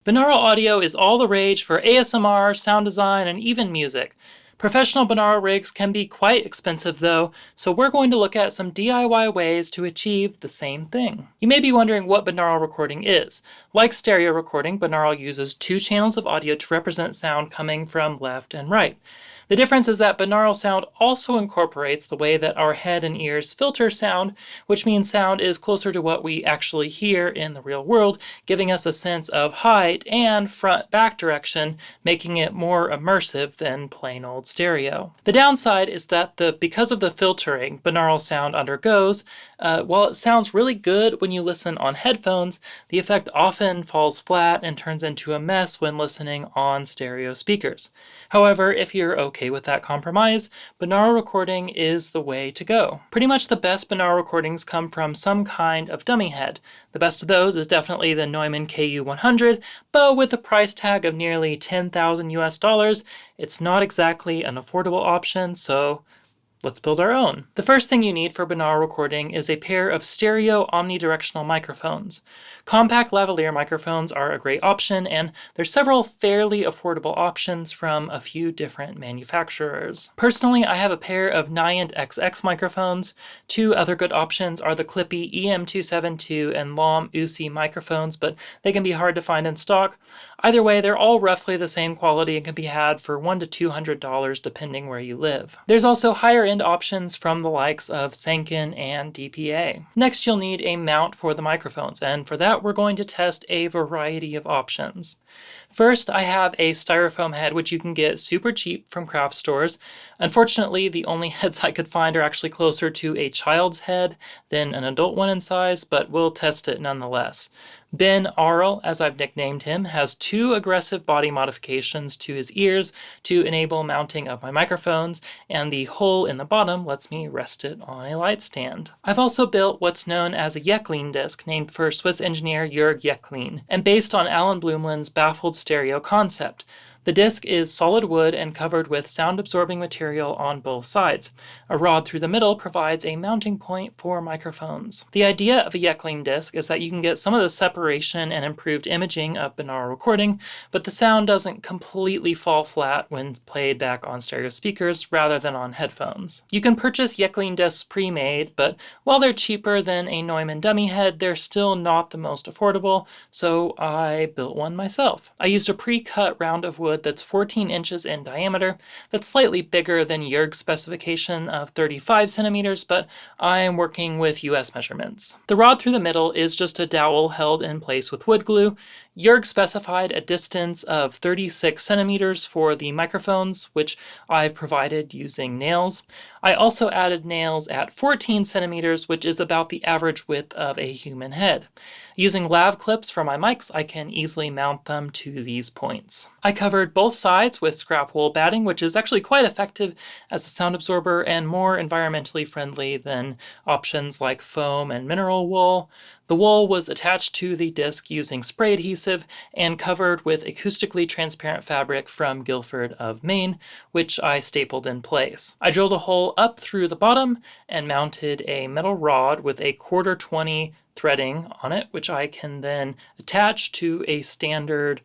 Binaural audio is all the rage for ASMR, sound design, and even music. Professional binaural rigs can be quite expensive though, so we're going to look at some DIY ways to achieve the same thing. You may be wondering what binaural recording is. Like stereo recording, binaural uses two channels of audio to represent sound coming from left and right. The difference is that binaural sound also incorporates the way that our head and ears filter sound, which means sound is closer to what we actually hear in the real world, giving us a sense of height and front-back direction, making it more immersive than plain old stereo. The downside is that because of the filtering binaural sound undergoes, while it sounds really good when you listen on headphones, the effect often falls flat and turns into a mess when listening on stereo speakers. However, if you're okay with that compromise, binaural recording is the way to go. Pretty much the best binaural recordings come from some kind of dummy head. The best of those is definitely the Neumann KU100, but with a price tag of nearly $10,000 US, it's not exactly an affordable option, so let's build our own. The first thing you need for binaural recording is a pair of stereo omnidirectional microphones. Compact lavalier microphones are a great option, and there's several fairly affordable options from a few different manufacturers. Personally, I have a pair of Nyand XX microphones. Two other good options are the Clippy EM272 and Lahm UC microphones, but they can be hard to find in stock. Either way, they're all roughly the same quality and can be had for $100 to $200 depending where you live. There's also higher end options from the likes of Sanken and DPA. Next, you'll need a mount for the microphones, and for that we're going to test a variety of options. First, I have a styrofoam head, which you can get super cheap from craft stores. Unfortunately, the only heads I could find are actually closer to a child's head than an adult one in size, but we'll test it nonetheless. Binaural, as I've nicknamed him, has two aggressive body modifications to his ears to enable mounting of my microphones, and the hole in the bottom lets me rest it on a light stand. I've also built what's known as a Jecklin Disk, named for Swiss engineer Jörg Jecklin, and based on Alan Blumlin's baffled stereo concept. The disc is solid wood and covered with sound-absorbing material on both sides. A rod through the middle provides a mounting point for microphones. The idea of a Jecklin disc is that you can get some of the separation and improved imaging of binaural recording, but the sound doesn't completely fall flat when played back on stereo speakers rather than on headphones. You can purchase Jecklin discs pre-made, but while they're cheaper than a Neumann dummy head, they're still not the most affordable, so I built one myself. I used a pre-cut round of wood that's 14 inches in diameter. That's slightly bigger than Jörg's specification of 35 centimeters, but I am working with US measurements. The rod through the middle is just a dowel held in place with wood glue. Jörg specified a distance of 36 centimeters for the microphones, which I've provided using nails. I also added nails at 14 centimeters, which is about the average width of a human head. Using lav clips for my mics, I can easily mount them to these points. I covered both sides with scrap wool batting, which is actually quite effective as a sound absorber and more environmentally friendly than options like foam and mineral wool. The wool was attached to the disc using spray adhesive and covered with acoustically transparent fabric from Guilford of Maine, which I stapled in place. I drilled a hole up through the bottom and mounted a metal rod with a 1/4-20 threading on it, which I can then attach to a standard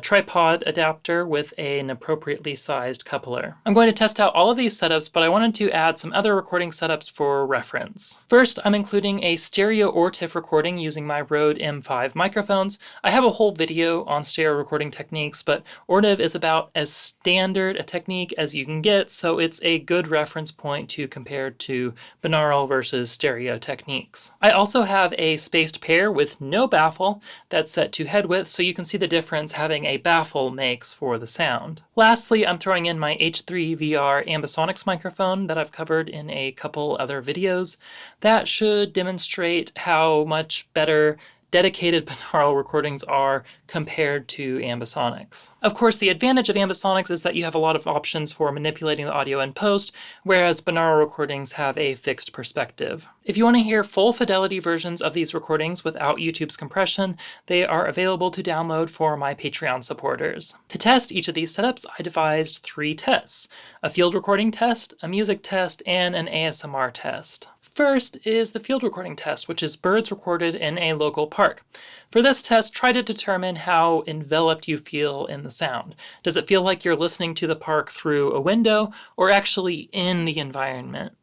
tripod adapter with an appropriately sized coupler. I'm going to test out all of these setups, but I wanted to add some other recording setups for reference. First, I'm including a stereo or TIFF recording using my Rode M5 microphones. I have a whole video on stereo recording techniques, but ORTIF is about as standard a technique as you can get, so it's a good reference point to compare to binaural versus stereo techniques. I also have a spaced pair with no baffle that's set to head width, so you can see the difference having a baffle makes for the sound. Lastly, I'm throwing in my H3 VR ambisonics microphone that I've covered in a couple other videos. That should demonstrate how much better dedicated binaural recordings are compared to ambisonics. Of course, the advantage of ambisonics is that you have a lot of options for manipulating the audio in post, whereas binaural recordings have a fixed perspective. If you want to hear full fidelity versions of these recordings without YouTube's compression, they are available to download for my Patreon supporters. To test each of these setups, I devised 3 tests: a field recording test, a music test, and an ASMR test. First is the field recording test, which is birds recorded in a local park. For this test, try to determine how enveloped you feel in the sound. Does it feel like you're listening to the park through a window or actually in the environment?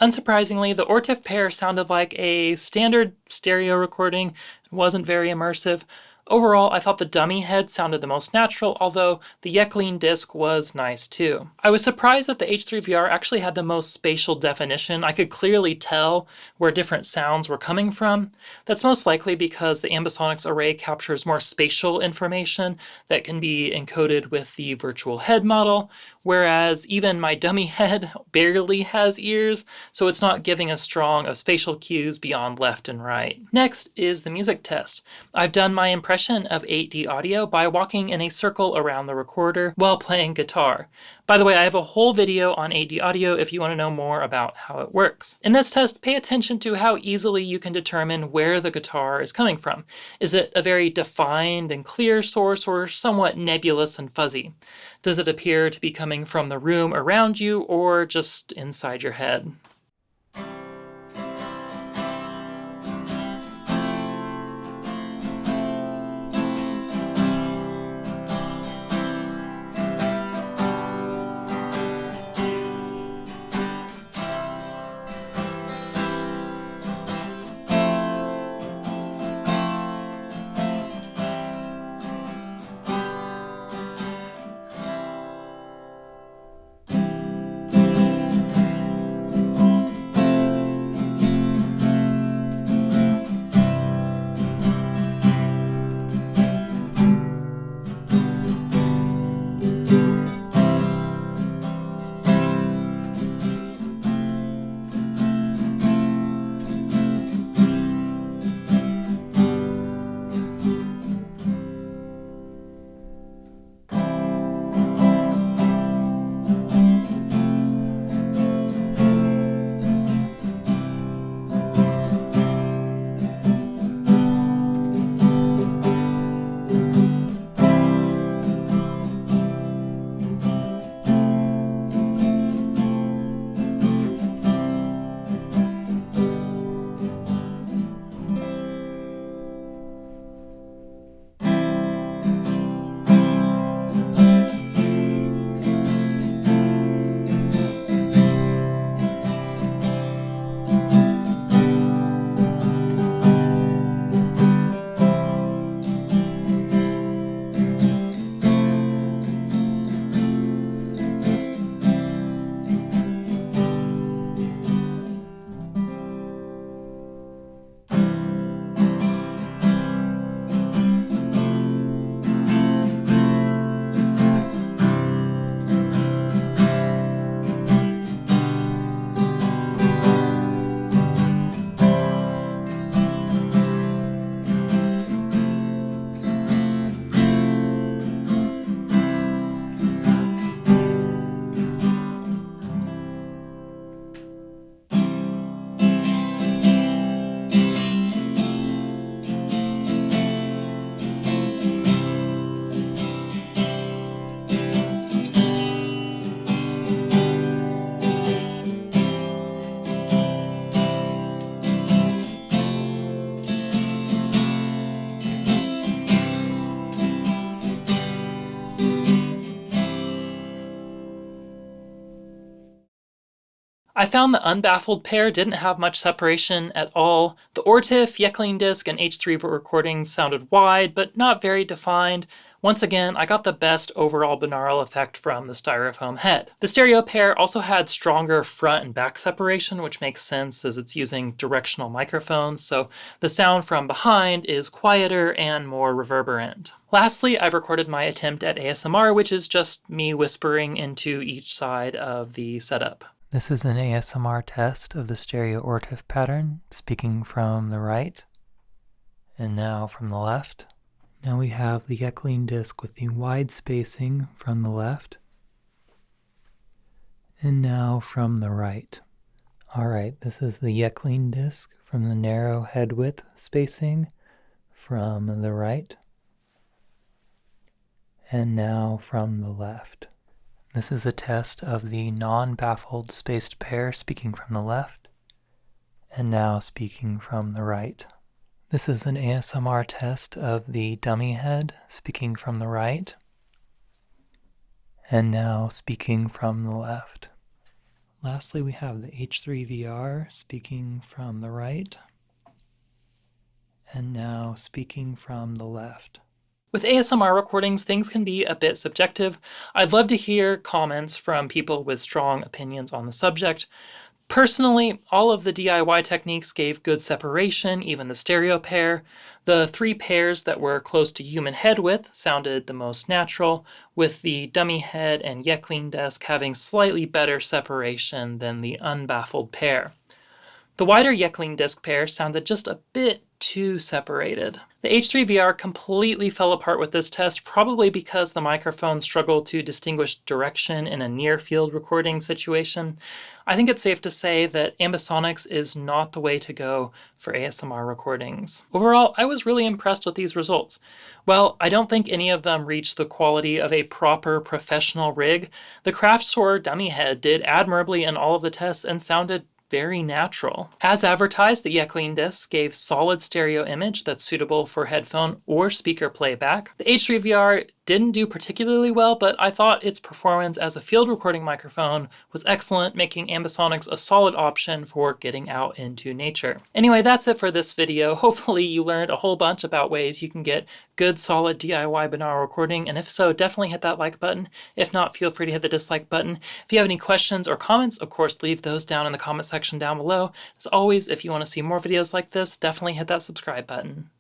Unsurprisingly, the Ortif pair sounded like a standard stereo recording and wasn't very immersive. Overall, I thought the dummy head sounded the most natural, although the Jecklin Disk was nice too. I was surprised that the H3VR actually had the most spatial definition. I could clearly tell where different sounds were coming from. That's most likely because the ambisonics array captures more spatial information that can be encoded with the virtual head model, whereas even my dummy head barely has ears, so it's not giving as strong of spatial cues beyond left and right. Next is the music test. I've done my impression of 8D audio by walking in a circle around the recorder while playing guitar. By the way, I have a whole video on 8D audio if you want to know more about how it works. In this test, pay attention to how easily you can determine where the guitar is coming from. Is it a very defined and clear source or somewhat nebulous and fuzzy? Does it appear to be coming from the room around you or just inside your head? I found the unbaffled pair didn't have much separation at all. The Ortif, Jecklin Disk, and H3 recordings sounded wide, but not very defined. Once again, I got the best overall binaural effect from the styrofoam head. The stereo pair also had stronger front and back separation, which makes sense as it's using directional microphones, so the sound from behind is quieter and more reverberant. Lastly, I've recorded my attempt at ASMR, which is just me whispering into each side of the setup. This is an ASMR test of the stereo Ortif pattern, speaking from the right, and now from the left. Now we have the Jecklin Disk with the wide spacing from the left, and now from the right. Alright, this is the Jecklin Disk from the narrow head width spacing from the right, and now from the left. This is a test of the non-baffled spaced pair speaking from the left, and now speaking from the right. This is an ASMR test of the dummy head speaking from the right, and now speaking from the left. Lastly, we have the H3VR speaking from the right, and now speaking from the left. With ASMR recordings, things can be a bit subjective. I'd love to hear comments from people with strong opinions on the subject. Personally, all of the DIY techniques gave good separation, even the stereo pair. The three pairs that were close to human head width sounded the most natural, with the dummy head and Jecklin Disk having slightly better separation than the unbaffled pair. The wider Jecklin Disk pair sounded just a bit too separated. The H3VR completely fell apart with this test, probably because the microphone struggled to distinguish direction in a near-field recording situation. I think it's safe to say that ambisonics is not the way to go for ASMR recordings. Overall, I was really impressed with these results. While I don't think any of them reached the quality of a proper professional rig, the Craftsoar dummy head did admirably in all of the tests and sounded very natural. As advertised, the Jecklin Disk gave solid stereo image that's suitable for headphone or speaker playback. The H3VR didn't do particularly well, but I thought its performance as a field recording microphone was excellent, making ambisonics a solid option for getting out into nature. Anyway, that's it for this video. Hopefully you learned a whole bunch about ways you can get good solid DIY binaural recording, and if so, definitely hit that like button. If not, feel free to hit the dislike button. If you have any questions or comments, of course, leave those down in the comment section down below. As always, if you want to see more videos like this, definitely hit that subscribe button.